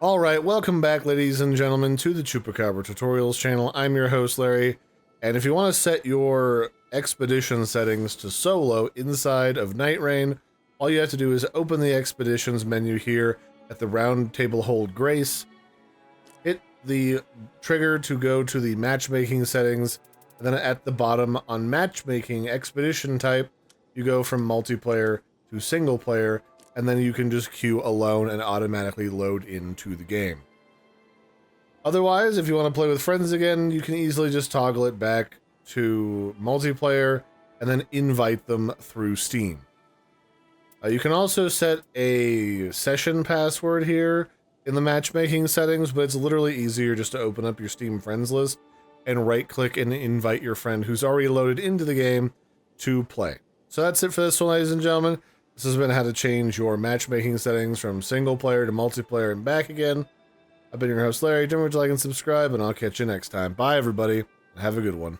Alright, welcome back ladies and gentlemen to the Chupacabra Tutorials channel. I'm your host Larry, and if you want to set your expedition settings to solo inside of Night Rain, all you have to do is open the expeditions menu here at the round table hold grace, hit the trigger to go to the matchmaking settings, and then at the bottom on matchmaking expedition type, you go from multiplayer to single player, and then you can just queue alone and automatically load into the game. Otherwise, if you want to play with friends again, you can easily just toggle it back to multiplayer and then invite them through Steam. You can also set a session password here in the matchmaking settings, but it's literally easier just to open up your Steam friends list and right-click and invite your friend who's already loaded into the game to play. So that's it for this one, ladies and gentlemen. This has been how to change your matchmaking settings from single player to multiplayer and back again. I've been your host Larry. Don't forget to like and subscribe, and I'll catch you next time. Bye everybody, and have a good one.